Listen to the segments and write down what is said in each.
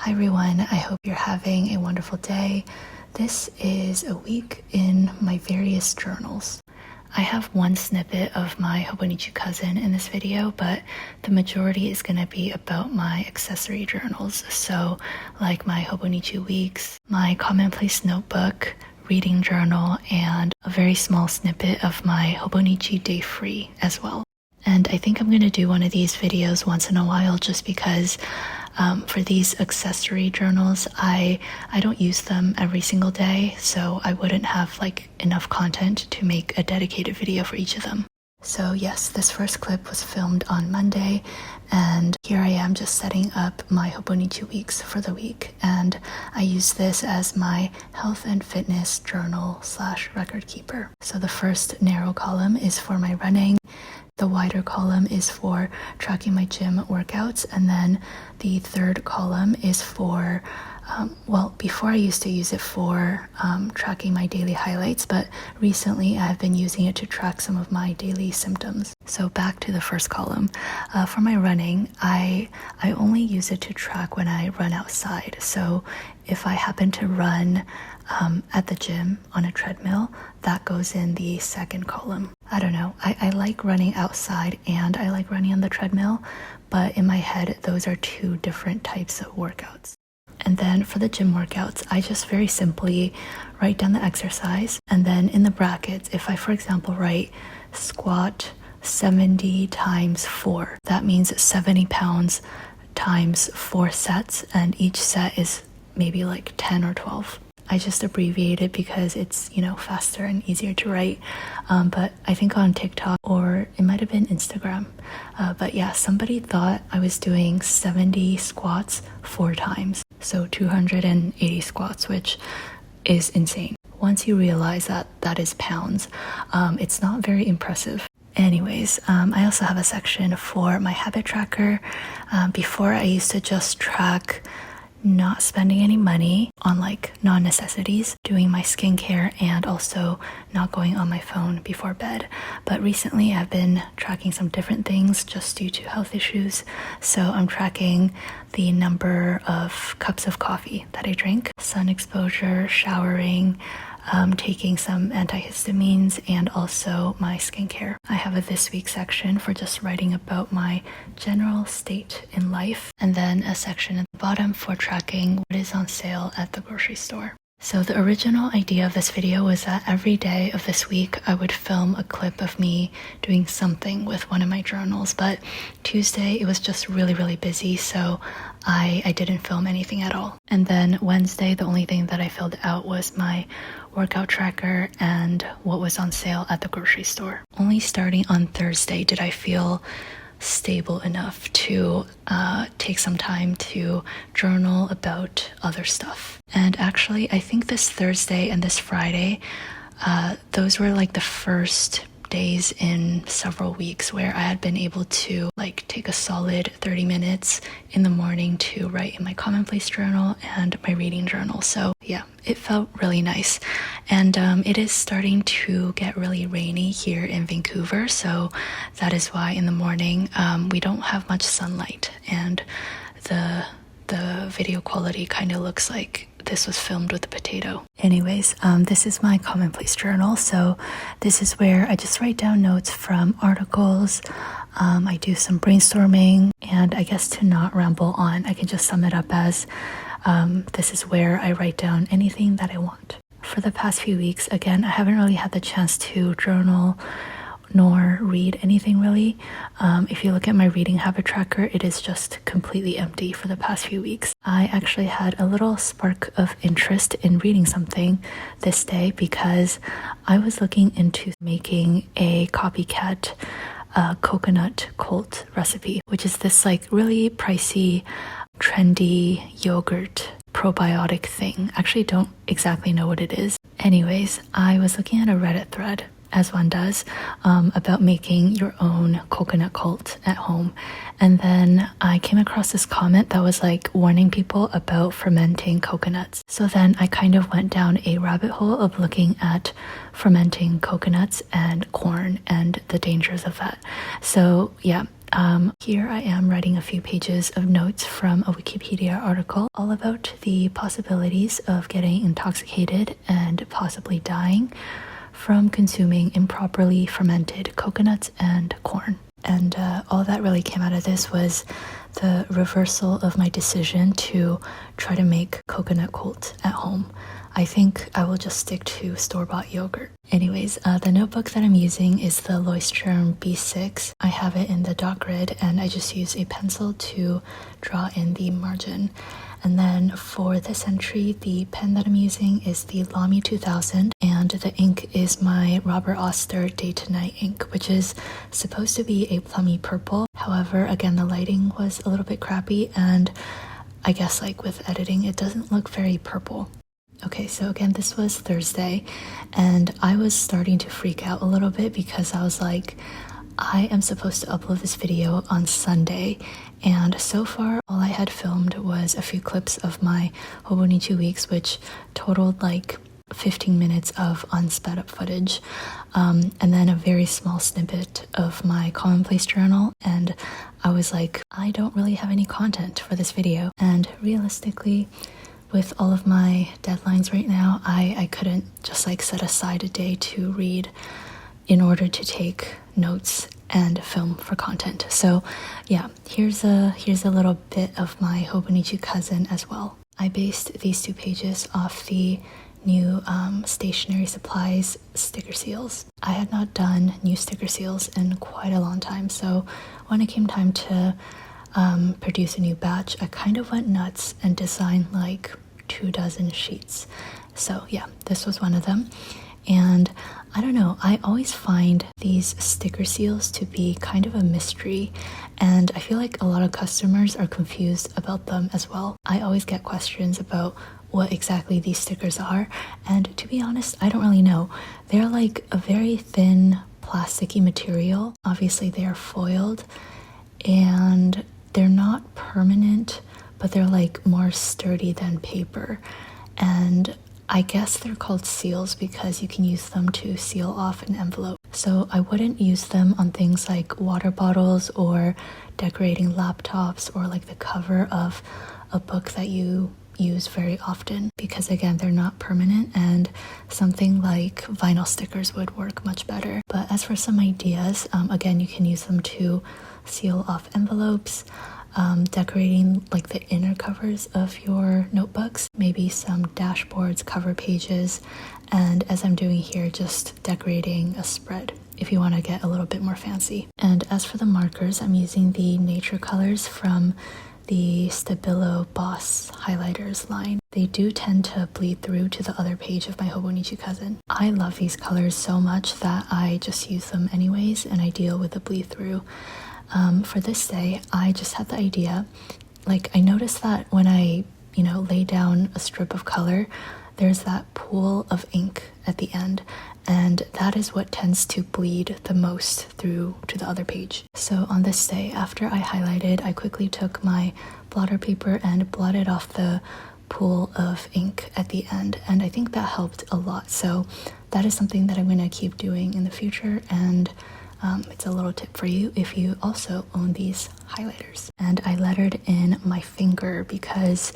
Hi everyone, I hope you're having a wonderful day. This is a week in my various journals. I have one snippet of my Hobonichi Cousin in this video, but the majority is going to be about my accessory journals. So like my Hobonichi Weeks, my Commonplace notebook, reading journal, and a very small snippet of my Hobonichi Day Free as well. And I think I'm going to do one of these videos once in a while just because for these accessory journals, I don't use them every single day, so I wouldn't have enough content to make a dedicated video for each of them. So yes, this first clip was filmed on Monday, and here I am just setting up my Hobonichi Weeks for the week, and I use this as my health and fitness journal / record keeper. So the first narrow column is for my running, the wider column is for tracking my gym workouts, and then the third column is for before I used to use it for tracking my daily highlights, but recently I've been using it to track some of my daily symptoms. So back to the first column. For my running, I only use it to track when I run outside. So if I happen to run at the gym on a treadmill, that goes in the second column. I don't know, I like running outside and I like running on the treadmill, but in my head, those are two different types of workouts. And then for the gym workouts, I just very simply write down the exercise, and then in the brackets, if I, for example, write squat 70 times 4, that means 70 pounds times 4 sets, and each set is maybe 10 or 12. I just abbreviate it because it's, faster and easier to write. But I think on TikTok, or it might have been Instagram, but yeah, somebody thought I was doing 70 squats 4 times. So 280 squats, which is insane. Once you realize that that is pounds, it's not very impressive. Anyways, I also have a section for my habit tracker. Before, I used to just track not spending any money on non-necessities, doing my skincare, and also not going on my phone before bed. But recently I've been tracking some different things just due to health issues. So I'm tracking the number of cups of coffee that I drink, sun exposure, showering, taking some antihistamines, and also my skincare. I have a this week section for just writing about my general state in life, and then a section at the bottom for tracking what is on sale at the grocery store. So the original idea of this video was that every day of this week I would film a clip of me doing something with one of my journals, but Tuesday it was just really busy, so I didn't film anything at all. And then Wednesday, the only thing that I filled out was my workout tracker and what was on sale at the grocery store. Only starting on Thursday did I feel stable enough to take some time to journal about other stuff. And actually, I think this Thursday and this Friday, those were the first days in several weeks where I had been able to take a solid 30 minutes in the morning to write in my Commonplace journal and my reading journal. So yeah, it felt really nice. And it is starting to get really rainy here in Vancouver, so that is why in the morning we don't have much sunlight, and the video quality kind of looks like this was filmed with a potato. Anyways, this is my Commonplace journal. So this is where I just write down notes from articles. I do some brainstorming, and I guess to not ramble on, I can just sum it up as this is where I write down anything that I want. For the past few weeks, again, I haven't really had the chance to journal nor read anything really. If you look at my reading habit tracker, it is just completely empty for the past few weeks. I actually had a little spark of interest in reading something this day because I was looking into making a copycat coconut cult recipe, which is this really pricey, trendy yogurt probiotic thing. Actually don't exactly know what it is. Anyways, I was looking at a Reddit thread, as one does, about making your own coconut cult at home. And then I came across this comment that was warning people about fermenting coconuts. So then I kind of went down a rabbit hole of looking at fermenting coconuts and corn and the dangers of that. So yeah, Here I am writing a few pages of notes from a Wikipedia article all about the possibilities of getting intoxicated and possibly dying from consuming improperly fermented coconuts and corn. And all that really came out of this was the reversal of my decision to try to make coconut cult at home. I think I will just stick to store-bought yogurt. Anyways, the notebook that I'm using is the Leuchtturm B6. I have it in the dot grid and I just use a pencil to draw in the margin. And then for this entry, the pen that I'm using is the Lamy 2000 and the ink is my Robert Oster Day to Night ink, which is supposed to be a plummy purple. However, again, the lighting was a little bit crappy and I guess like with editing, it doesn't look very purple. Okay, so again, this was Thursday, and I was starting to freak out a little bit because I was like, I am supposed to upload this video on Sunday, and so far all I had filmed was a few clips of my Hobonichi weeks, which totaled like 15 minutes of unsped up footage, and then a very small snippet of my Commonplace journal, and I was like, I don't really have any content for this video, and realistically, with all of my deadlines right now, I couldn't just like set aside a day to read in order to take notes and film for content. So yeah, here's a little bit of my Hobonichi Cousin as well. I based these 2 pages off the new stationery supplies sticker seals. I had not done new sticker seals in quite a long time, so when it came time to produce a new batch, I kind of went nuts and designed like 24 sheets. So yeah, this was one of them. And I don't know, I always find these sticker seals to be kind of a mystery, and I feel like a lot of customers are confused about them as well. I always get questions about what exactly these stickers are, and to be honest, I don't really know. They're like a very thin plasticky material. Obviously they are foiled and they're not permanent, but they're like more sturdy than paper. And I guess they're called seals because you can use them to seal off an envelope. So I wouldn't use them on things like water bottles or decorating laptops or like the cover of a book that you use very often, because again, they're not permanent, and something like vinyl stickers would work much better. But as for some ideas, again, you can use them to seal off envelopes, decorating like the inner covers of your notebooks, maybe some dashboards, cover pages, and as I'm doing here, just decorating a spread if you want to get a little bit more fancy. And as for the markers, I'm using the Nature colors from the Stabilo Boss Highlighters line. They do tend to bleed through to the other page of my Hobonichi Cousin. I love these colors so much that I just use them anyways, and I deal with the bleed through. For this day, I just had the idea, like I noticed that when I, lay down a strip of color, there's that pool of ink at the end, and that is what tends to bleed the most through to the other page. So on this day, after I highlighted, I quickly took my blotter paper and blotted off the pool of ink at the end, and I think that helped a lot. So that is something that I'm going to keep doing in the future, and it's a little tip for you if you also own these highlighters. And I lettered in my finger because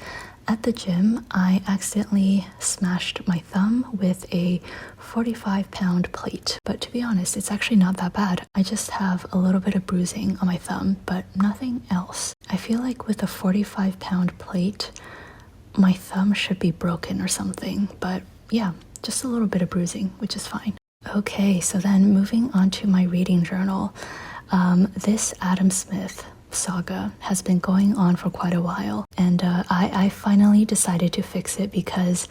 at the gym, I accidentally smashed my thumb with a 45-pound plate. But to be honest, it's actually not that bad. I just have a little bit of bruising on my thumb, but nothing else. I feel like with a 45-pound plate, my thumb should be broken or something. But yeah, just a little bit of bruising, which is fine. Okay, so then moving on to my reading journal. This Adam Smith saga has been going on for quite a while, and I finally decided to fix it because,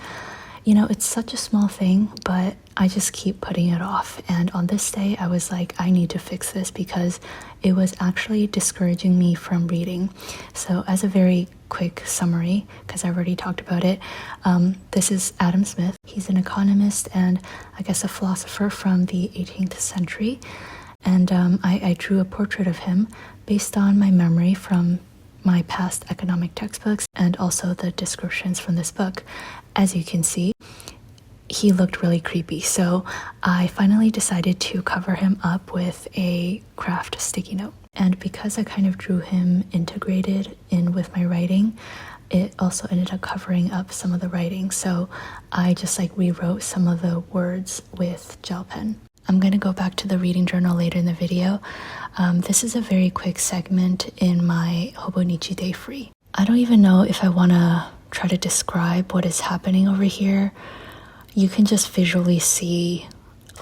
it's such a small thing, but I just keep putting it off. And on this day, I was like, I need to fix this because it was actually discouraging me from reading. So as a very quick summary, because I've already talked about it, this is Adam Smith. He's an economist and I guess a philosopher from the 18th century. And I drew a portrait of him based on my memory from my past economic textbooks and also the descriptions from this book. As you can see, he looked really creepy. So I finally decided to cover him up with a craft sticky note. And because I kind of drew him integrated in with my writing, it also ended up covering up some of the writing. So I just like rewrote some of the words with gel pen. I'm going to go back to the reading journal later in the video. This is a very quick segment in my Hobonichi Day Free. I don't even know if I want to try to describe what is happening over here. You can just visually see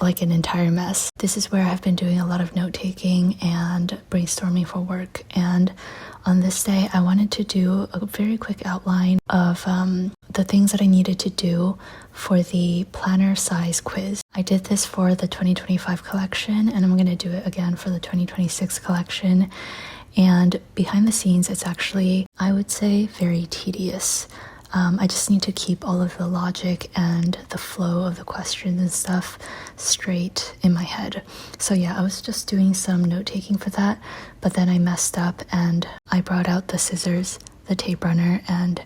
like an entire mess. This is where I've been doing a lot of note-taking and brainstorming for work, and on this day I wanted to do a very quick outline of the things that I needed to do for the planner size quiz. I did this for the 2025 collection, and I'm going to do it again for the 2026 collection. And behind the scenes, it's actually, I would say, very tedious. I just need to keep all of the logic and the flow of the questions and stuff straight in my head. So yeah, I was just doing some note-taking for that, but then I messed up and I brought out the scissors, the tape runner, and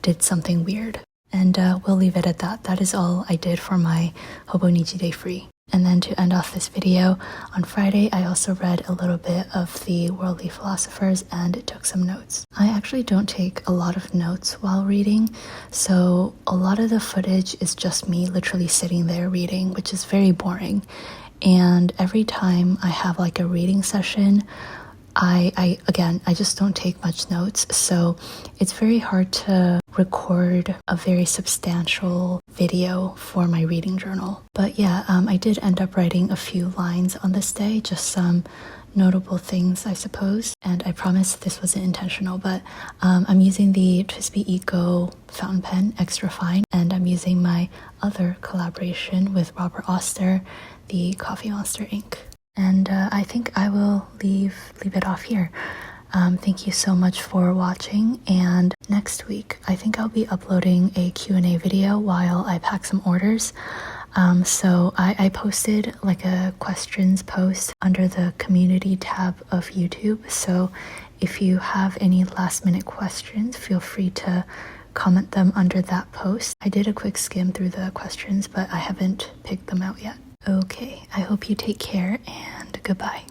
did something weird. And we'll leave it at that. That is all I did for my Hobonichi Day Free. And then to end off this video, on Friday I also read a little bit of the Worldly Philosophers and took some notes. I actually don't take a lot of notes while reading, so a lot of the footage is just me literally sitting there reading, which is very boring. And every time I have like a reading session, I just don't take much notes, so it's very hard to record a very substantial video for my reading journal. But yeah, I did end up writing a few lines on this day, just some notable things, I suppose. And I promise this wasn't intentional, but I'm using the TWSBI Eco fountain pen, extra fine, and I'm using my other collaboration with Robert Oster, the Coffee Monster ink. And I think I will leave it off here. Thank you so much for watching, and next week I think I'll be uploading a Q&A video while I pack some orders. So I posted like a questions post under the community tab of YouTube, so if you have any last minute questions, feel free to comment them under that post. I did a quick skim through the questions, but I haven't picked them out yet. Okay, I hope you take care, and goodbye.